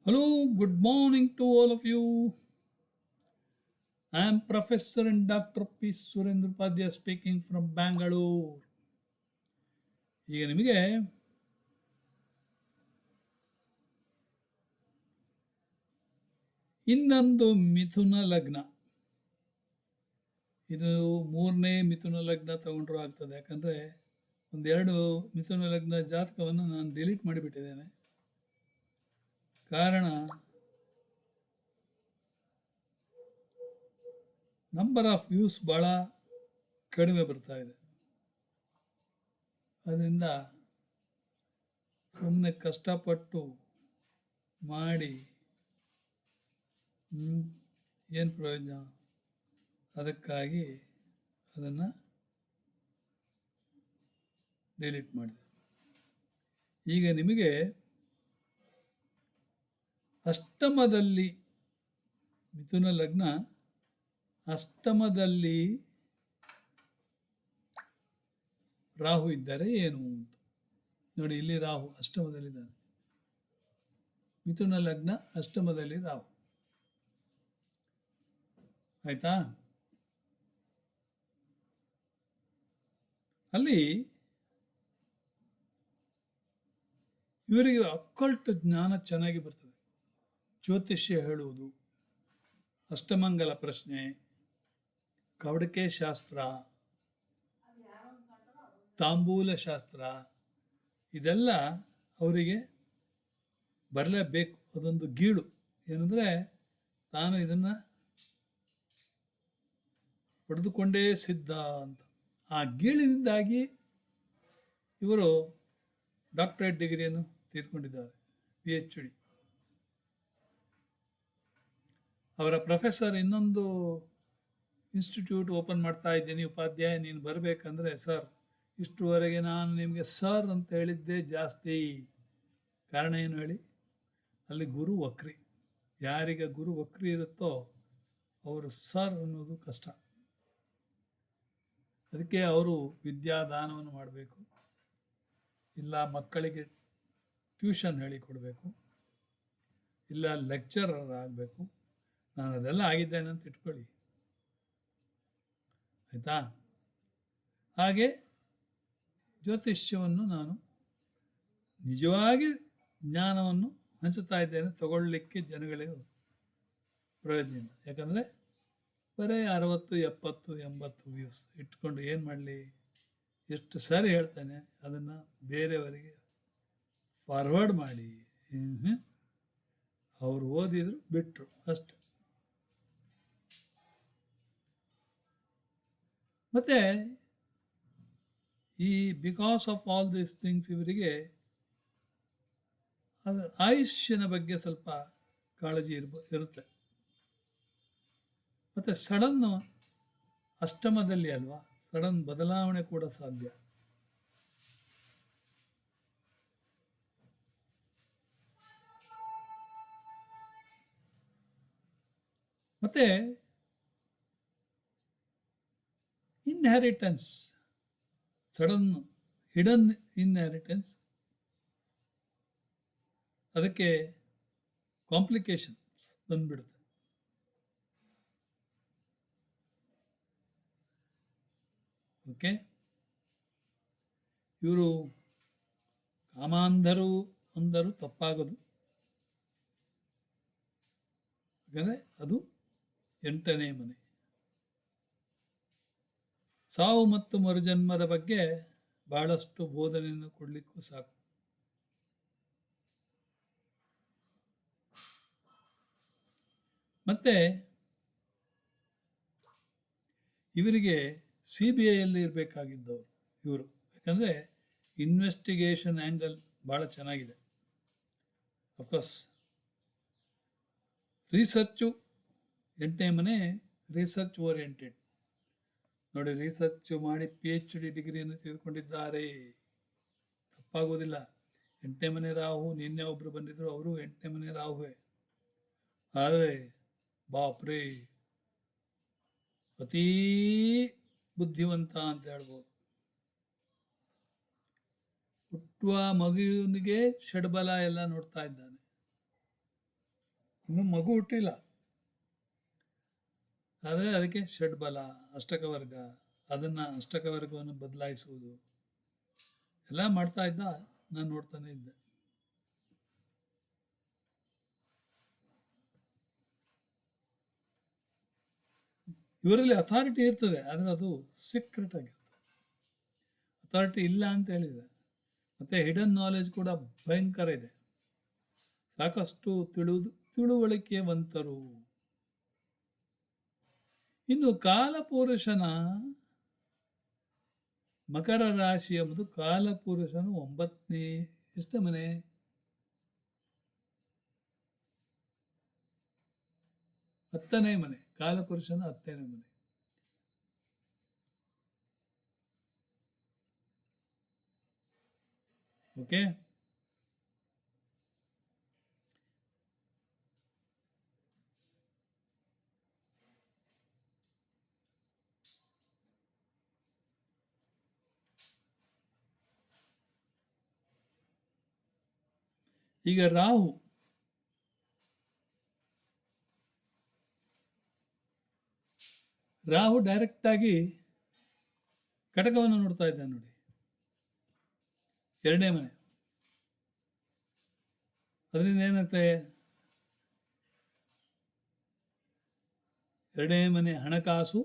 Hello, good morning to all of you. I am Professor and Dr. P. Surendra Upadhyay speaking from Bangalore. ಈಗ ನಿಮಗೆ ಇನ್ನೊಂದು ಮಿಥುನ ಲಗ್ನ, ಇದು ಮೂರನೇ ಮಿಥುನ ಲಗ್ನ ತಗೊಂಡ್ರೂ ಆಗ್ತದೆ. ಯಾಕಂದರೆ ಒಂದೆರಡು ಮಿಥುನ ಲಗ್ನ ಜಾತಕವನ್ನು ನಾನು ಡಿಲೀಟ್ ಮಾಡಿಬಿಟ್ಟಿದ್ದೇನೆ. ಕಾರಣ ನಂಬರ್ ಆಫ್ ವ್ಯೂಸ್ ಭಾಳ ಕಡಿಮೆ ಬರ್ತಾ ಇದೆ. ಅದರಿಂದ ಸುಮ್ಮನೆ ಕಷ್ಟಪಟ್ಟು ಮಾಡಿ ಏನು ಪ್ರಯೋಜನ? ಅದಕ್ಕಾಗಿ ಅದನ್ನು ಡಿಲೀಟ್ ಮಾಡಿದೆ. ಈಗ ನಿಮಗೆ ಅಷ್ಟಮದಲ್ಲಿ ಮಿಥುನ ಲಗ್ನ, ಅಷ್ಟಮದಲ್ಲಿ ರಾಹು ಇದ್ದರೆ ಏನು ಅಂತ ನೋಡಿ. ಇಲ್ಲಿ ರಾಹು ಅಷ್ಟಮದಲ್ಲಿದ್ದಾನೆ. ಮಿಥುನ ಲಗ್ನ ಅಷ್ಟಮದಲ್ಲಿ ರಾಹು. ಆಯ್ತಾ? ಅಲ್ಲಿ ಇವರಿಗೆ ಅಕ್ಕಲ್ಟ್ ಜ್ಞಾನ ಚೆನ್ನಾಗಿ ಬರ್ತದೆ. ಜ್ಯೋತಿಷ್ಯ ಹೇಳುವುದು, ಅಷ್ಟಮಂಗಲ ಪ್ರಶ್ನೆ, ಕವಡಿಕೆ ಶಾಸ್ತ್ರ, ತಾಂಬೂಲ ಶಾಸ್ತ್ರ, ಇದೆಲ್ಲ ಅವರಿಗೆ ಬರಲೇಬೇಕು. ಅದೊಂದು ಗೀಳು. ಏನಂದರೆ ತಾನು ಇದನ್ನು ಪಡೆದುಕೊಂಡೇ ಸಿದ್ಧ ಅಂತ. ಆ ಗೀಳಿನಿಂದಾಗಿ ಇವರು ಡಾಕ್ಟರೇಟ್ ಡಿಗ್ರಿಯನ್ನು ತೆಗೆದುಕೊಂಡಿದ್ದಾರೆ, PhD. ಅವರ ಪ್ರೊಫೆಸರ್ ಇನ್ನೊಂದು ಇನ್ಸ್ಟಿಟ್ಯೂಟ್ ಓಪನ್ ಮಾಡ್ತಾ ಇದ್ದೀನಿ ಉಪಾಧ್ಯಾಯ, ನೀನು ಬರಬೇಕಂದ್ರೆ ಸರ್, ಇಷ್ಟುವರೆಗೆ ನಾನು ನಿಮಗೆ ಸರ್ ಅಂತ ಹೇಳಿದ್ದೇ ಜಾಸ್ತಿ. ಕಾರಣ ಏನು ಹೇಳಿ? ಅಲ್ಲಿ ಗುರು ವಕ್ರಿ. ಯಾರಿಗೆ ಗುರು ವಕ್ರಿ ಇರುತ್ತೋ ಅವರು ಸರ್ ಅನ್ನೋದು ಕಷ್ಟ. ಅದಕ್ಕೆ ಅವರು ವಿದ್ಯಾದಾನವನ್ನು ಮಾಡಬೇಕು, ಇಲ್ಲ ಮಕ್ಕಳಿಗೆ ಟ್ಯೂಷನ್ ಹೇಳಿಕೊಡ್ಬೇಕು, ಇಲ್ಲ ಲೆಕ್ಚರರ್ ಆಗಬೇಕು. ನಾನು ಅದೆಲ್ಲ ಆಗಿದ್ದೇನೆ ಅಂತ ಇಟ್ಕೊಳ್ಳಿ, ಆಯಿತಾ? ಹಾಗೆ ಜ್ಯೋತಿಷ್ಯವನ್ನು ನಾನು ನಿಜವಾಗಿ ಜ್ಞಾನವನ್ನು ಹಂಚುತ್ತಾ ಇದ್ದೇನೆ. ತಗೊಳ್ಳಿಕ್ಕೆ ಜನಗಳಿಗೆ ಪ್ರಯೋಜನ ಇಲ್ಲ. ಯಾಕಂದರೆ ಬರೀ 60, 70, 80 ವ್ಯೂಸ್ ಇಟ್ಕೊಂಡು ಏನು ಮಾಡಲಿ? ಎಷ್ಟು ಸರಿ ಹೇಳ್ತೇನೆ ಅದನ್ನು ಬೇರೆಯವರಿಗೆ ಫಾರ್ವರ್ಡ್ ಮಾಡಿ, ಅವರು ಓದಿದ್ರು ಬಿಟ್ಟರು ಅಷ್ಟೆ. ಮತ್ತು ಈ because of all these things ಇವರಿಗೆ ಅದು ಆಯುಷ್ಯನ ಬಗ್ಗೆ ಸ್ವಲ್ಪ ಕಾಳಜಿ ಇರುತ್ತೆ. ಮತ್ತು ಸಡನ್ನು ಅಷ್ಟಮದಲ್ಲಿ ಅಲ್ವಾ, ಸಡನ್ ಬದಲಾವಣೆ ಕೂಡ ಸಾಧ್ಯ. ಮತ್ತು ಇನ್ಹೆರಿಟೆನ್ಸ್, ಸಡನ್ ಹಿಡನ್ ಇನ್ಹೆರಿಟೆನ್ಸ್, ಅದಕ್ಕೆ ಕಾಂಪ್ಲಿಕೇಶನ್ ಬಂದ್ಬಿಡುತ್ತೆ. ಓಕೆ, ಇವರು ಕಾಮಾಂಧರು ಅಂದರು ತಪ್ಪಾಗದು. ಯಾಕಂದರೆ ಅದು 8ನೇ ಮನೆ. ಸಾವು ಮತ್ತು ಮರುಜನ್ಮದ ಬಗ್ಗೆ ಬಹಳಷ್ಟು ಬೋಧನೆಯನ್ನು ಕೊಡಲಿಕ್ಕೂ ಸಾಕು. ಮತ್ತು ಇವರಿಗೆ CBIಯಲ್ಲಿ ಇರಬೇಕಾಗಿದ್ದವರು ಇವರು. ಯಾಕಂದರೆ ಇನ್ವೆಸ್ಟಿಗೇಷನ್ ಆ್ಯಂಗಲ್ ಭಾಳ ಚೆನ್ನಾಗಿದೆ. ಅಫ್ಕೋರ್ಸ್ ರಿಸರ್ಚು 8ನೇ ಮನೆ, ರಿಸರ್ಚ್ ಓರಿಯೆಂಟೆಡ್. ನೋಡಿ, ರಿಸರ್ಚ್ ಮಾಡಿ PhD ಡಿಗ್ರಿಯನ್ನು ತೆಗೆದುಕೊಂಡಿದ್ದಾರೆ, ತಪ್ಪಾಗೋದಿಲ್ಲ. 8ನೇ ಮನೆ ರಾಹು. ನಿನ್ನೆ ಒಬ್ಬರು ಬಂದಿದ್ದರು, ಅವರು 8ನೇ ಮನೆ ರಾಹುವೇ. ಆದರೆ ಬಾಪ್ರೇ, ಅತೀ ಬುದ್ಧಿವಂತ ಅಂತ ಹೇಳ್ಬೋದು. ಹುಟ್ಟುವ ಮಗುವಿನಿಗೆ ಷಡ್ಬಲ ಎಲ್ಲ ನೋಡ್ತಾ ಇದ್ದಾನೆ. ಇನ್ನೂ ಮಗು ಹುಟ್ಟಿಲ್ಲ, ಆದರೆ ಅದಕ್ಕೆ ಷಡ್ಬಲ, ಅಷ್ಟಕವರ್ಗ, ಅದನ್ನು ಅಷ್ಟಕವರ್ಗವನ್ನು ಬದಲಾಯಿಸುವುದು ಎಲ್ಲ ಮಾಡ್ತಾ ಇದ್ದ. ನಾನು ನೋಡ್ತಾನೆ ಇದ್ದೆ. ಇವರಲ್ಲಿ ಅಥಾರಿಟಿ ಇರ್ತದೆ, ಆದರೆ ಅದು ಸೀಕ್ರೆಟ್ ಆಗಿರ್ತದೆ. ಅಥಾರಿಟಿ ಇಲ್ಲ ಅಂತ ಹೇಳಿದೆ. ಮತ್ತು ಹಿಡನ್ ನಾಲೆಜ್ ಕೂಡ ಭಯಂಕರ ಇದೆ. ಸಾಕಷ್ಟು ತಿಳುವಳಿಕೆವಂತರು. ಇನ್ನು ಕಾಲಪುರುಷನ ಮಕರ ರಾಶಿ ಎಂಬುದು ಕಾಲಪುರುಷನ 9ನೇ ಎಷ್ಟು ಮನೆ, 10ನೇ ಮನೆ. ಕಾಲಪುರುಷನ 10ನೇ ಮನೆ. ಓಕೆ, ಈಗ ರಾಹು ಡೈರೆಕ್ಟಾಗಿ ಕಟಕವನ್ನು ನೋಡ್ತಾ ಇದ್ದಾನೆ ನೋಡಿ, 2ನೇ ಮನೆ. ಅದರಿಂದ ಏನಾಗ್ತದೆ, 2ನೇ ಮನೆ ಹಣಕಾಸು,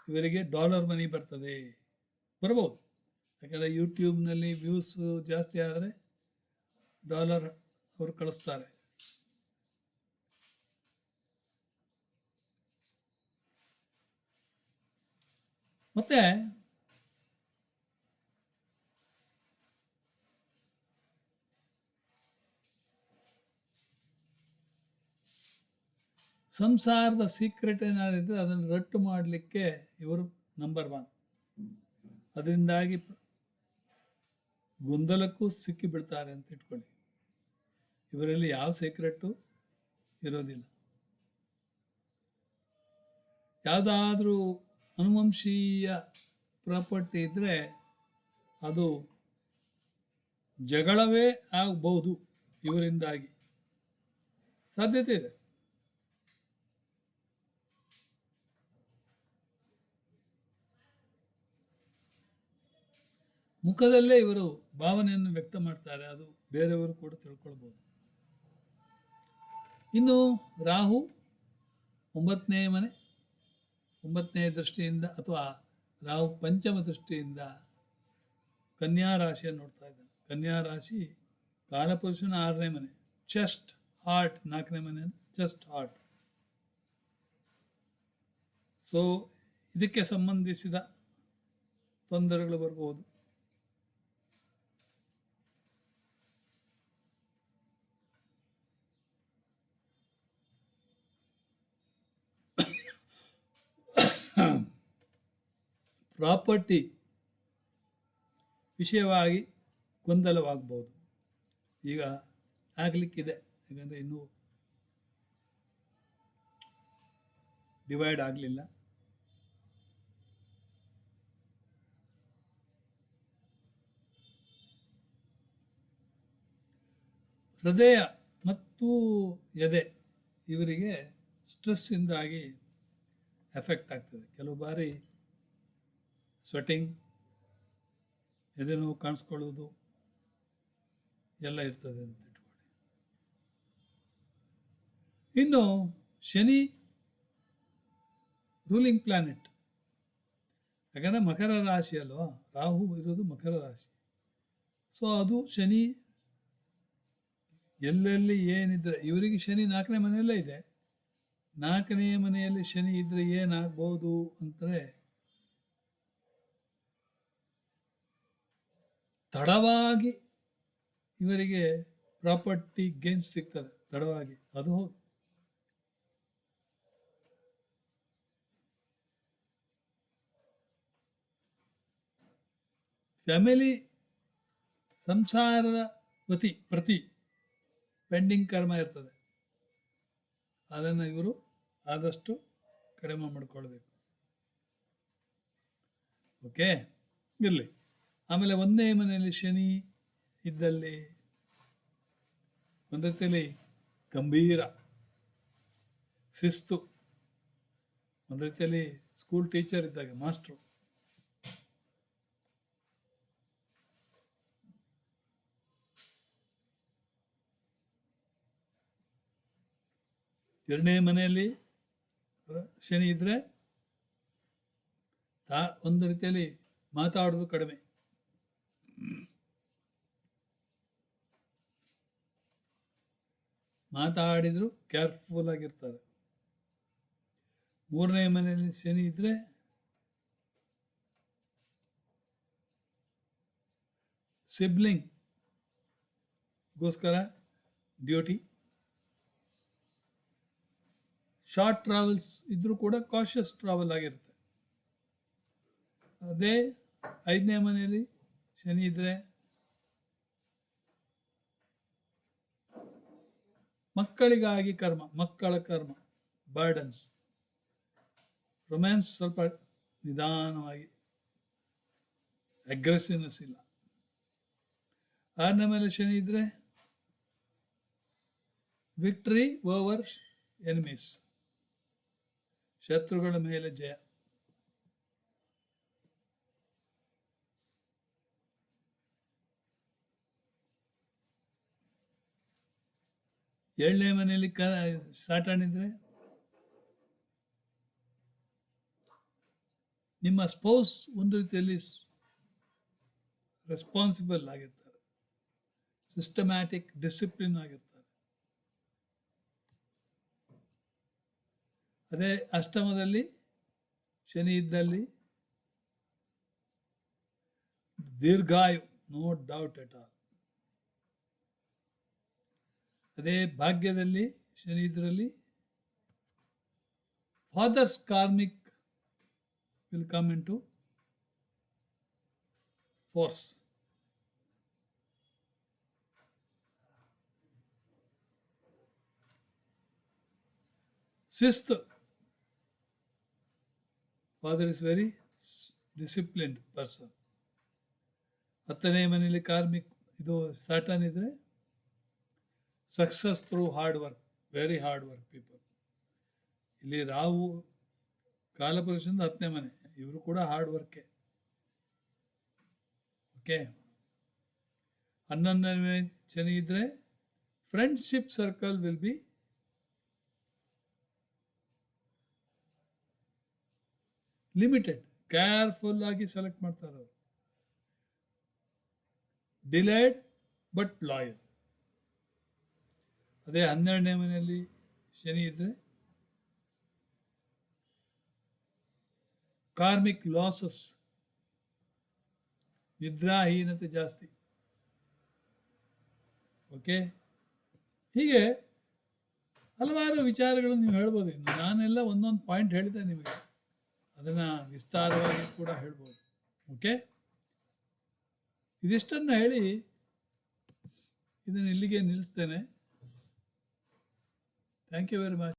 ಇವರಿಗೆ ಡಾಲರ್ ಮನಿ ಬರ್ತದೆ, ಬರ್ಬೋದು. ಯಾಕಂದರೆ ಯೂಟ್ಯೂಬ್ನಲ್ಲಿ ವ್ಯೂಸ್ ಜಾಸ್ತಿ ಆದರೆ ಡಾಲರ್ ಅವರು ಕಳಿಸ್ತಾರೆ. ಮತ್ತೆ ಸಂಸಾರದ ಸೀಕ್ರೆಟ್ ಏನಾದಿದ್ರೆ ಅದನ್ನು ರಟ್ಟು ಮಾಡಲಿಕ್ಕೆ ಇವರು ನಂಬರ್ 1. ಅದರಿಂದಾಗಿ ಗೊಂದಲಕ್ಕೂ ಸಿಕ್ಕಿ ಬಿಡ್ತಾರೆ ಅಂತ ಇಟ್ಕೊಳ್ಳಿ. ಇವರಲ್ಲಿ ಯಾವ ಸೀಕ್ರೆಟ್ಟು ಇರೋದಿಲ್ಲ. ಯಾವುದಾದ್ರೂ ಅನುವಂಶೀಯ ಪ್ರಾಪರ್ಟಿ ಇದ್ದರೆ ಅದು ಜಗಳವೇ ಆಗಬಹುದು. ಇವರಿಂದಾಗಿ ಸಾಧ್ಯತೆ ಇದೆ. ಮುಖದಲ್ಲೇ ಇವರು ಭಾವನೆಯನ್ನು ವ್ಯಕ್ತ ಮಾಡ್ತಾರೆ, ಅದು ಬೇರೆಯವರು ಕೂಡ ತಿಳ್ಕೊಳ್ಬೋದು. ಇನ್ನು ರಾಹು 9ನೇ ಮನೆ, 9ನೇ ದೃಷ್ಟಿಯಿಂದ ಅಥವಾ ರಾಹು ಪಂಚಮ ದೃಷ್ಟಿಯಿಂದ ಕನ್ಯಾ ರಾಶಿಯನ್ನು ನೋಡ್ತಾ ಇದ್ದಾನೆ. ಕನ್ಯಾ ರಾಶಿ ಕಾಲಪುರುಷನ 6ನೇ ಮನೆ, ಚೆಸ್ಟ್ ಹಾರ್ಟ್. 4ನೇ ಮನೆ ಚೆಸ್ಟ್ ಹಾರ್ಟ್. ಸೊ ಇದಕ್ಕೆ ಸಂಬಂಧಿಸಿದ ತೊಂದರೆಗಳು ಬರ್ಬೋದು. ಪ್ರಾಪರ್ಟಿ ವಿಷಯವಾಗಿ ಗೊಂದಲವಾಗ್ಬೋದು. ಈಗ ಆಗಲಿಕ್ಕಿದೆ, ಯಾಕಂದರೆ ಇನ್ನೂ ಡಿವೈಡ್ ಆಗಲಿಲ್ಲ. ಹೃದಯ ಮತ್ತು ಎದೆ ಇವರಿಗೆ ಸ್ಟ್ರೆಸ್ಸಿಂದಾಗಿ ಎಫೆಕ್ಟ್ ಆಗ್ತದೆ. ಕೆಲವು ಬಾರಿ ಸ್ವೆಟಿಂಗ್, ಎದೆ ನೋವು ಕಾಣಿಸ್ಕೊಳ್ಳೋದು ಎಲ್ಲ ಇರ್ತದೆ ಅಂತ ಇಟ್ಕೊಳ್ಳಿ. ಇನ್ನು ಶನಿ ರೂಲಿಂಗ್ ಪ್ಲಾನೆಟ್, ಯಾಕಂದರೆ ಮಕರ ರಾಶಿ ಅಲ್ವಾ, ರಾಹು ಇರೋದು ಮಕರ ರಾಶಿ. ಸೊ ಅದು ಶನಿ ಎಲ್ಲೆಲ್ಲಿ ಏನಿದ್ರೆ, ಇವರಿಗೆ ಶನಿ 4ನೇ ಮನೆಯಲ್ಲೇ ಇದೆ. 4ನೇ ಮನೆಯಲ್ಲಿ ಶನಿ ಇದ್ದರೆ ಏನಾಗ್ಬೋದು ಅಂದರೆ, ತಡವಾಗಿ ಇವರಿಗೆ ಪ್ರಾಪರ್ಟಿ ಗೇನ್ಸ್ ಸಿಗ್ತದೆ, ತಡವಾಗಿ. ಅದು ಹೌದು. ಫ್ಯಾಮಿಲಿ ಸಂಸಾರದ ಪ್ರತಿ ಪೆಂಡಿಂಗ್ ಕರ್ಮ ಇರ್ತದೆ, ಅದನ್ನು ಇವರು ಆದಷ್ಟು ಕಡಿಮೆ ಮಾಡಿಕೊಳ್ಬೇಕು. ಓಕೆ, ಇರಲಿ. ಆಮೇಲೆ 1ನೇ ಮನೆಯಲ್ಲಿ ಶನಿ ಇದ್ದಲ್ಲಿ ಒಂದು ರೀತಿಯಲ್ಲಿ ಗಂಭೀರ ಶಿಸ್ತು, ಒಂದು ರೀತಿಯಲ್ಲಿ ಸ್ಕೂಲ್ ಟೀಚರ್ ಇದ್ದಾಗ ಮಾಸ್ಟ್ರು. ಎರಡನೇ ಮನೆಯಲ್ಲಿ ಶನಿ ಇದ್ದರೆ ಒಂದು ರೀತಿಯಲ್ಲಿ ಮಾತಾಡೋದು ಕಡಿಮೆ, ಮಾತಾಡಿದ್ರು ಕೇರ್ಫುಲ್ ಆಗಿರ್ತಾರೆ. ಮೂರನೇ ಮನೆಯಲ್ಲಿ ಶನಿ ಇದ್ದರೆ ಸಿಬ್ಲಿಂಗ್ಗೋಸ್ಕರ ಡ್ಯೂಟಿ, ಶಾರ್ಟ್ ಟ್ರಾವೆಲ್ಸ್ ಇದ್ರೂ ಕೂಡ ಕಾಷಿಯಸ್ ಟ್ರಾವೆಲ್ ಆಗಿರುತ್ತೆ. ಅದೇ ಐದನೇ ಮನೆಯಲ್ಲಿ ಶನಿ ಇದ್ದರೆ ಮಕ್ಕಳಿಗಾಗಿ ಕರ್ಮ, ಮಕ್ಕಳ ಕರ್ಮ, ಬರ್ಡನ್ಸ್. ರೊಮ್ಯಾನ್ಸ್ ಸ್ವಲ್ಪ ನಿಧಾನವಾಗಿ, ಅಗ್ರೆಸಿವ್ನೆಸ್ ಇಲ್ಲ. ಆರನೇ ಮೇಲೆ ಶನಿ ಇದ್ದರೆ ವಿಕ್ಟ್ರಿ ಓವರ್ ಎನಿಮೀಸ್, ಶತ್ರುಗಳ ಮೇಲೆ ಜಯ. ಏಳನೇ ಮನೆಯಲ್ಲಿ ಸಾಟರ್ನ್ ಇದ್ರೆ ನಿಮ್ಮ ಸ್ಪೌಸ್ ಒಂದು ರೀತಿಯಲ್ಲಿ ರೆಸ್ಪಾನ್ಸಿಬಲ್ ಆಗಿರ್ತಾರೆ, ಸಿಸ್ಟಮ್ಯಾಟಿಕ್, ಡಿಸಿಪ್ಲಿನ್ ಆಗಿರ್ತಾರೆ. ಅದೇ ಅಷ್ಟಮದಲ್ಲಿ ಶನಿ ಇದ್ದಲ್ಲಿ ದೀರ್ಘಾಯು, ನೋ ಡೌಟ್ ಎಟ್ ಆಲ್. ಅದೇ ಭಾಗ್ಯದಲ್ಲಿ ಶನಿ ಇದರಲ್ಲಿ fathers karmic will come into force. ಶಿಸ್ತು, father is very disciplined person. ಹತ್ತನೇ ಮನೆಯಲ್ಲಿ ಕಾರ್ಮಿಕ್ ಇದು ಸ್ಯಾಟರ್ನ್ ಇದ್ರೆ success through hard work, very hard work people. ಇಲ್ಲಿ ರಾಹು ಕಾಲಪುರುಷದಿಂದ ಹತ್ತನೇ ಮನೆ, ಇವರು ಕೂಡ ಹಾರ್ಡ್ ವರ್ಕೆ. ಓಕೆ. 11ನೇ ಶನಿ ಇದ್ರೆ friendship circle will be limited, careful ಆಗಿ ಸೆಲೆಕ್ಟ್ ಮಾಡ್ತಾರೆ ಅವರು. Delayed but loyal. ಅದೇ 12ನೇ ಮನೆಯಲ್ಲಿ ಶನಿ ಇದ್ರೆ ಕಾರ್ಮಿಕ್ ಲಾಸಸ್, ನಿದ್ರಾಹೀನತೆ ಜಾಸ್ತಿ. ಓಕೆ. ಹೀಗೆ ಹಲವಾರು ವಿಚಾರಗಳನ್ನು ನೀವು ಹೇಳ್ಬೋದು. ಇನ್ನು ನಾನೆಲ್ಲ ಒಂದೊಂದು ಪಾಯಿಂಟ್ ಹೇಳಿದೆ ನಿಮಗೆ, ಅದನ್ನು ವಿಸ್ತಾರವಾಗಿ ಕೂಡ ಹೇಳ್ಬೋದು. ಓಕೆ. ಇದಿಷ್ಟನ್ನು ಹೇಳಿ ಇದನ್ನು ಇಲ್ಲಿಗೆ ನಿಲ್ಲಿಸ್ತೇನೆ. Thank you very much.